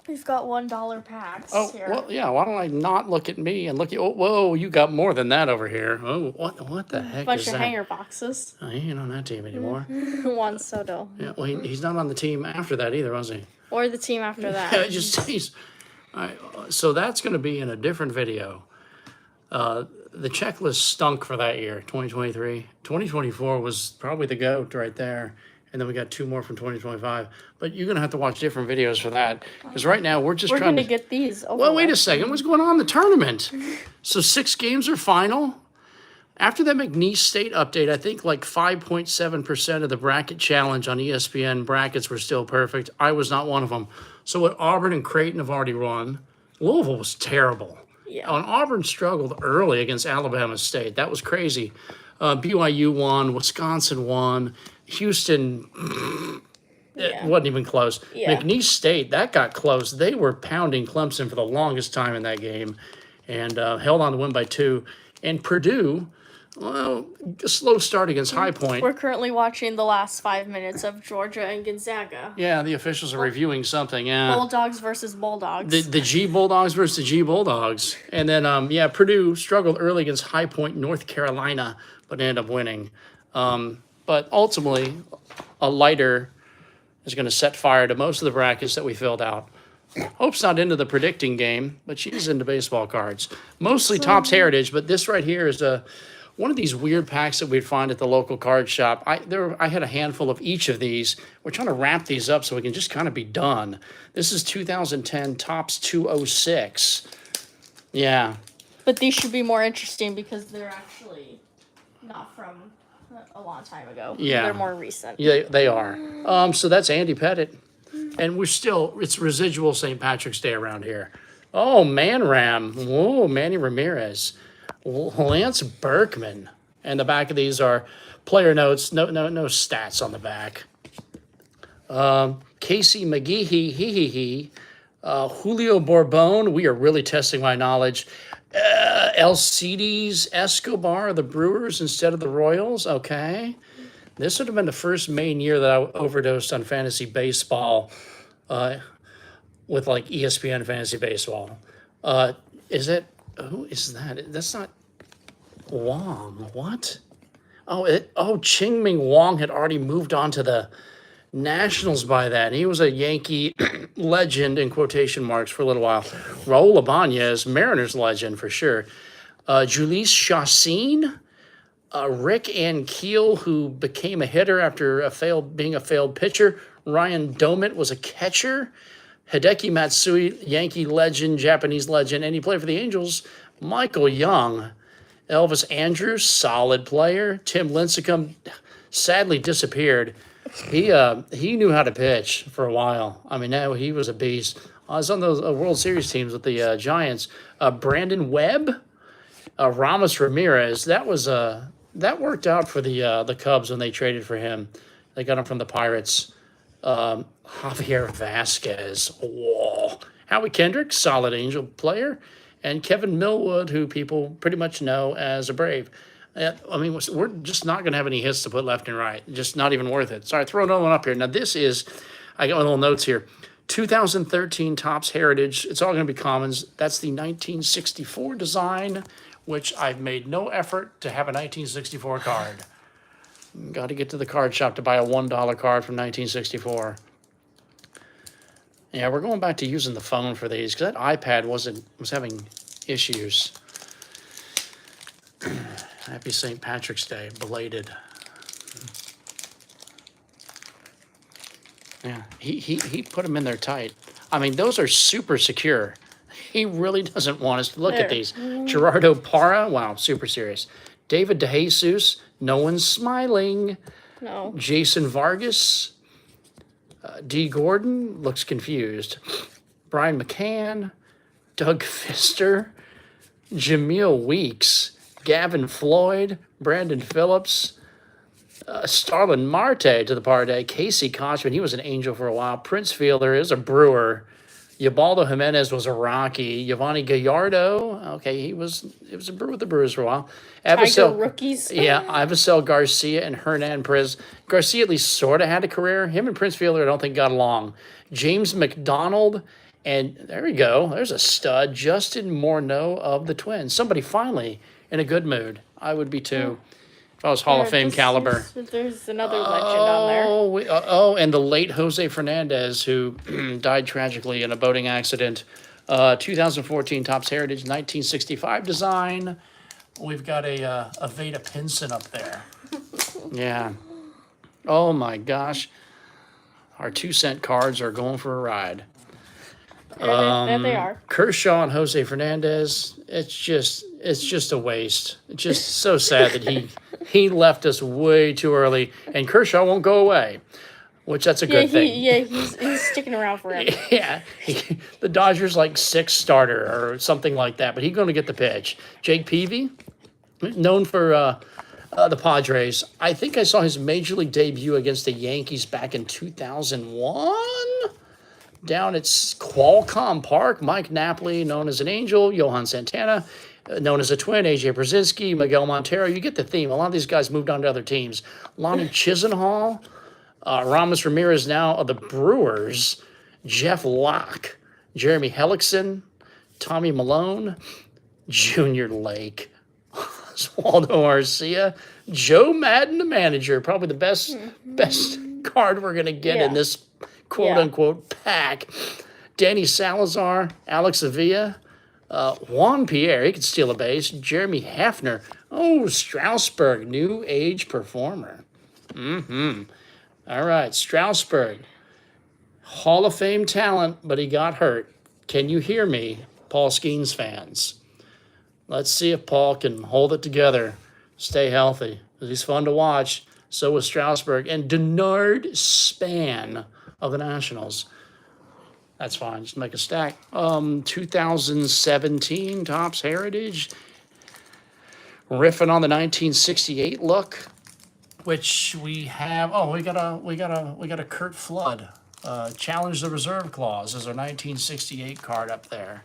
We've got $1 packs here. Well, yeah. Why don't I not look at me and look at? Oh, whoa! You got more than that over here. Oh, what the heck Bunch is of that? hanger boxes. Oh, he ain't on that team anymore. Juan Soto. Yeah, well, he's not on the team after that either, was he? Or the team after that. Yeah, he's. All right, so that's going to be in a different video. The checklist stunk for that year, 2023. 2024 was probably the GOAT right there. And then we got 2 more from 2025. But you're going to have to watch different videos for that. Because right now we're just We're trying going to get these over Well, wait a with. second. What's going on in the tournament? So 6 games are final. After that McNeese State update, I think like 5.7% of the bracket challenge on ESPN brackets were still perfect. I was not one of them. So what Auburn and Creighton have already run, Louisville was terrible. Yeah. And Auburn struggled early against Alabama State. That was crazy. BYU won. Wisconsin won. Houston, it wasn't even close. Yeah. McNeese State, that got close. They were pounding Clemson for the longest time in that game and held on to win by 2. And Purdue, well, a slow start against High Point. We're currently watching the last 5 minutes of Georgia and Gonzaga. Yeah, the officials are reviewing something. Yeah, Bulldogs versus Bulldogs. the G Bulldogs versus the G Bulldogs. And then, Purdue struggled early against High Point, North Carolina, but ended up winning. But ultimately, a lighter is going to set fire to most of the brackets that we filled out. Hope's not into the predicting game, but she's into baseball cards. Mostly Topps Heritage, but this right here is one of these weird packs that we'd find at the local card shop. I had a handful of each of these. We're trying to wrap these up so we can just kind of be done. This is 2010 Topps 206. Yeah. But these should be more interesting because they're actually not from a long time ago. Yeah. They're more recent. Yeah, they are. So that's Andy Pettit. And it's residual St. Patrick's Day around here. Oh, Man Ram. Whoa, Manny Ramirez. Lance Berkman. And the back of these are player notes. No stats on the back. Casey McGee, Julio Borbon. We are really testing my knowledge. Alcides Escobar, the Brewers instead of the Royals. Okay. This would have been the first main year that I overdosed on fantasy baseball with like ESPN fantasy baseball. Who is that? That's not Wong. What? Ching-Ming Wong had already moved on to the Nationals by then. He was a Yankee legend in quotation marks for a little while. Raul Ibanez, Mariners legend for sure. Julius Chassin. Rick Ankiel, who became a hitter after being a failed pitcher. Ryan Domit was a catcher. Hideki Matsui, Yankee legend, Japanese legend, and he played for the Angels. Michael Young. Elvis Andrews, solid player. Tim Lincecum sadly disappeared. He knew how to pitch for a while. I mean, now he was a beast. I was on those World Series teams with the Giants. Brandon Webb, Ramos Ramirez. That worked out for the Cubs when they traded for him. They got him from the Pirates. Javier Vasquez. Whoa. Howie Kendrick, solid Angel player. And Kevin Millwood, who people pretty much know as a Brave. We're just not going to have any hits to put left and right. Just not even worth it. Sorry, throw another one up here. Now, this is, I got my little notes here. 2013 Topps Heritage. It's all going to be commons. That's the 1964 design, which I've made no effort to have a 1964 card. Got to get to the card shop to buy a $1 card from 1964. Yeah, we're going back to using the phone for these because that iPad was having issues. Happy St. Patrick's Day, belated. Yeah, he put them in there tight. I mean, those are super secure. He really doesn't want us to look at these. Gerardo Parra, wow, super serious. David DeJesus, no one's smiling. No. Jason Vargas, D. Gordon, looks confused. Brian McCann, Doug Pfister, Jameel Weeks, Gavin Floyd, Brandon Phillips, Starlin Marte to the party, Casey Kochman, he was an Angel for a while. Prince Fielder is a Brewer. Ubaldo Jimenez was a Rocky. Giovanni Gallardo, okay, it was a Brewer with the Brewers for a while. Tiger rookies. Yeah, Avicel Garcia and Hernan Perez. Garcia at least sort of had a career. Him and Prince Fielder I don't think got along. James McDonald And there we go. There's a stud. Justin Morneau of the Twins. Somebody finally in a good mood. I would be too. If I was Hall of Fame caliber. There's another legend on there. And the late Jose Fernandez, who died tragically in a boating accident. 2014 Topps Heritage 1965 design. We've got a Veda Pinson up there. Yeah. Oh my gosh. Our 2-cent cards are going for a ride. There they are. Kershaw and Jose Fernandez. It's just a waste. It's just so sad that he left us way too early, and Kershaw won't go away, which that's a good thing. He's sticking around forever. Yeah, the Dodgers like 6th starter or something like that, but he's going to get the pitch. Jake Peavy, known for the Padres. I think I saw his major league debut against the Yankees back in 2001. Down at Qualcomm Park, Mike Napoli, known as an Angel, Johan Santana, known as a Twin, AJ Brzezinski, Miguel Montero. You get the theme. A lot of these guys moved on to other teams. Lonnie Chisenhall, Ramos Ramirez now of the Brewers, Jeff Locke, Jeremy Hellickson, Tommy Malone, Junior Lake, Oswaldo Arcia, Joe Madden, the manager, probably the best card we're going to get in this quote-unquote pack. Danny Salazar, Alex Avila, Juan Pierre, he could steal a base. Jeremy Hafner. Oh, Strasburg, new age performer. All right, Strasburg, Hall of Fame talent, but he got hurt. Can you hear me, Paul Skeens fans? Let's see if Paul can hold it together, stay healthy, because he's fun to watch. So was Strasburg. And Denard Span of the Nationals. That's fine. Just make a stack. 2017 Topps Heritage. Riffing on the 1968 look, which we have. Oh, we got a Kurt Flood. Challenge the Reserve Clause is our 1968 card up there.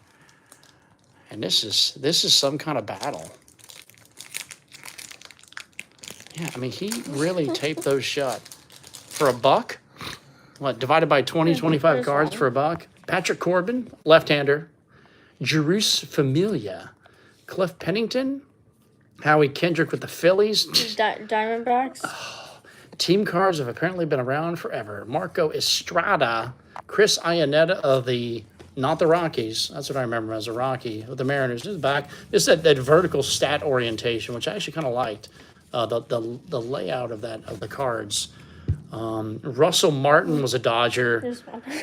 And this is some kind of battle. Yeah, I mean, he really taped those shut. For $1? What, divided by 20, 25 cards for $1? Patrick Corbin, left-hander. Jerus Familia. Cliff Pennington. Howie Kendrick with the Phillies. Diamondbacks. Team cards have apparently been around forever. Marco Estrada. Chris Iannetta of the, not the Rockies. That's what I remember as a Rocky. With the Mariners. This is back. This is that vertical stat orientation, which I actually kind of liked. The layout of the cards. Russell Martin was a Dodger.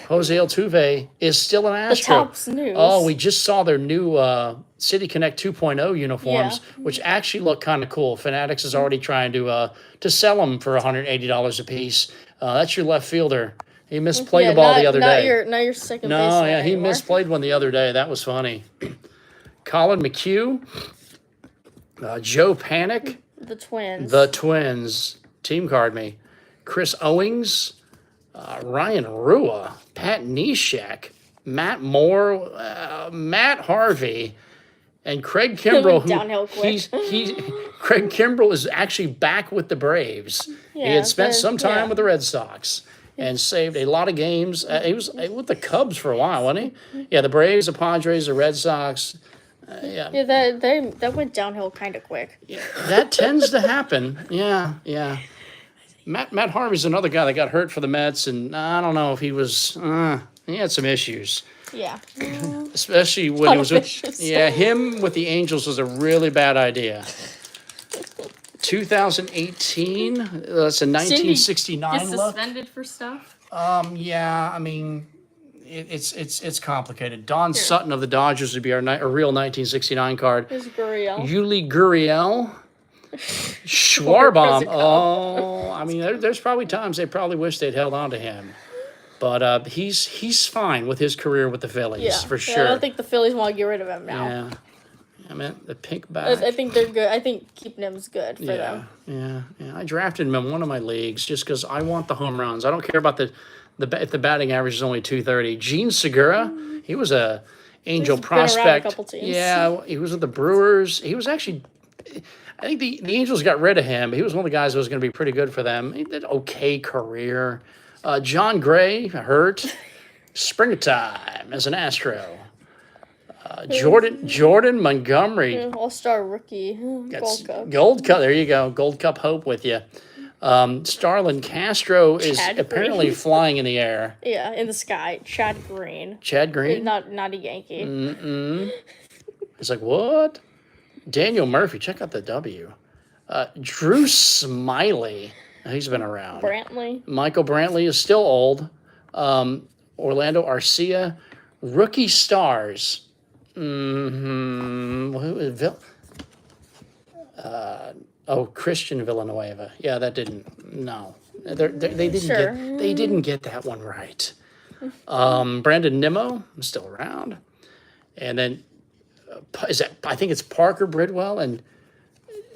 Jose Altuve is still an Astro. The Topps news. Oh, we just saw their new City Connect 2.0 uniforms, which actually look kind of cool. Fanatics is already trying to sell them for $180 a piece. That's your left fielder. He misplayed the ball the other day. Not your second baseman he anymore. misplayed one the other day. That was funny. Colin McHugh, Joe Panic. The Twins. Team card me. Chris Owings, Ryan Rua, Pat Neshek, Matt Moore, Matt Harvey, and Craig Kimbrell. Downhill quick. Craig Kimbrell is actually back with the Braves. He had spent some time with the Red Sox and saved a lot of games. He was with the Cubs for a while, wasn't he? Yeah, the Braves, the Padres, the Red Sox. That went downhill kind of quick. Yeah, that tends to happen. Yeah. Matt Harvey's another guy that got hurt for the Mets, and I don't know if he was. He had some issues. Yeah. Especially when he was with. Yeah, him with the Angels was a really bad idea. 2018. That's a 1969 Cindy, look. Suspended for stuff. Yeah. I mean, it's complicated. Don Sutton of the Dodgers would be a real 1969 card. There's Gurriel. Yuli Gurriel. Schwarbaum. Oh, I mean, there's probably times they probably wish they'd held on to him. But he's fine with his career with the Phillies, for sure. I don't think the Phillies want to get rid of him now. Yeah. I mean, the pink back. I think they're good. I think keeping him's good for them. Yeah. I drafted him in one of my leagues just because I want the home runs. I don't care about if the batting average is only 230. Gene Segura, he was a Angel prospect. Been around a couple teams. Yeah, he was with the Brewers. He was actually. I think the Angels got rid of him. He was one of the guys who was going to be pretty good for them. He did okay career. John Gray, hurt. Springtime. time as an Astro. Jordan Montgomery. All-Star rookie. Gold Cup. Gold Cup. There you go. Gold Cup hope with you. Starlin Castro is Chad apparently Green. flying in the air. Yeah, in the sky. Chad Green. Chad Green? Not a Yankee. It's like, what? Daniel Murphy. Check out the W. Drew Smiley. He's been around. Brantley. Michael Brantley is still old. Orlando Arcia. Rookie stars. Who is Christian Villanueva. Yeah, that didn't. No, they didn't Sure. they didn't get that one right. Brandon Nimmo is still around, and then I think it's Parker Bridwell, and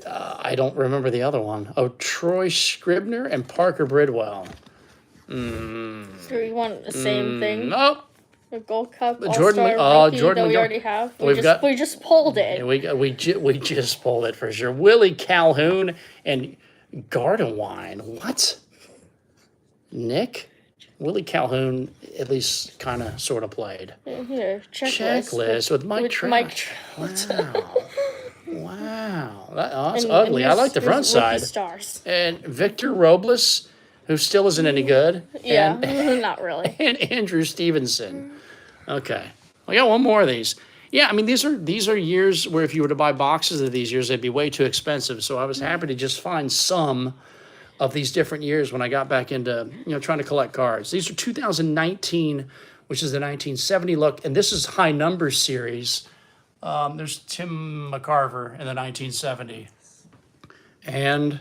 I don't remember the other one. Oh, Troy Scribner and Parker Bridwell. So we want the same thing. Nope. The Gold Cup Jordan All-Star rookie Jordan that we Montgomery. already have. We just pulled it. We just pulled it for sure. Willie Calhoun and Gardewine. What? Nick? Willie Calhoun at least kind of sort of played. Here, checklist with Mike Trout. Mike Trout. Wow. That's ugly. I like the front side. Stars. And Victor Robles, who still isn't any good. Yeah, not really. And Andrew Stevenson. Okay. I got one more of these. Yeah, I mean, these are years where if you were to buy boxes of these years, they'd be way too expensive. So I was happy to just find some of these different years when I got back into, trying to collect cards. These are 2019, which is the 1970 look. And this is High Numbers series. There's Tim McCarver in the 1970. And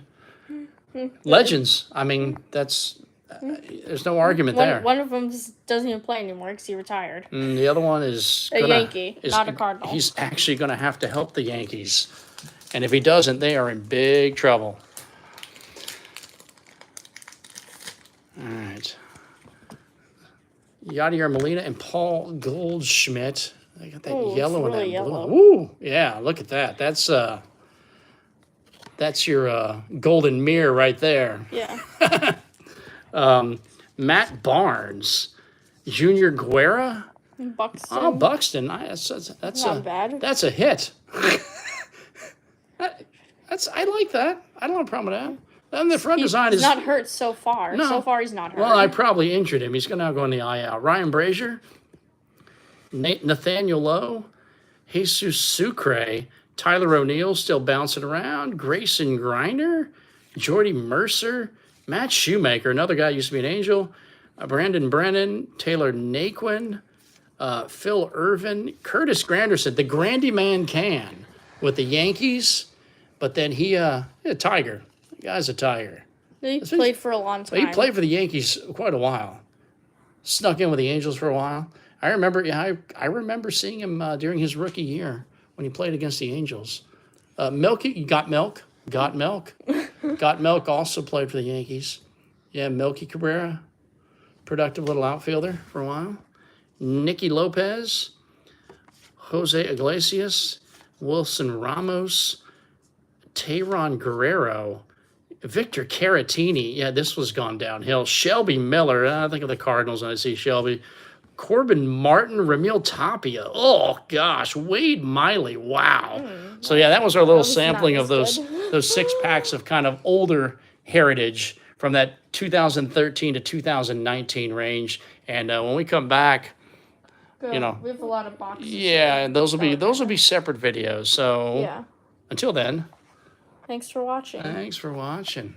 Legends. I mean, there's no argument there. One of them doesn't even play anymore because he retired. The other one is a Yankee, not a Cardinal. He's actually going to have to help the Yankees. And if he doesn't, they are in big trouble. All right. Yadier Molina and Paul Goldschmidt. They got that yellow and that yellow. blue. Ooh, yeah, look at that. That's your golden mirror right there. Yeah. Matt Barnes, Junior Guerra. Buxton. Oh, Buxton. That's not bad. That's a hit. I like that. I don't have a problem with that. And the front design is He's not hurt so far. No. So far, he's not hurt. Well, I probably injured him. He's going to now go in the IL. Ryan Brazier, Nathaniel Lowe, Jesus Sucre, Tyler O'Neill still bouncing around, Grayson Griner, Jordy Mercer, Matt Shoemaker, another guy used to be an Angel, Brandon Brennan, Taylor Naquin, Phil Irvin, Curtis Granderson, the Grandy Man can with the Yankees, but then he a Tiger. The guy's a Tiger. He played for a long time. He played for the Yankees quite a while. Snuck in with the Angels for a while. I remember seeing him during his rookie year when he played against the Angels. Milky, Got Milk also played for the Yankees. Yeah, Milky Cabrera, productive little outfielder for a while. Nicky Lopez, Jose Iglesias, Wilson Ramos, Tayron Guerrero, Victor Caratini. Yeah, this was gone downhill. Shelby Miller. I think of the Cardinals when I see Shelby. Corbin Martin, Ramil Tapia. Oh, gosh. Wade Miley. Wow. So, yeah, that was our little sampling of those 6 packs of kind of older heritage from that 2013 to 2019 range. And when we come back, we have a lot of boxes. Yeah, those will be separate videos. So, yeah. Until then. Thanks for watching. Thanks for watching.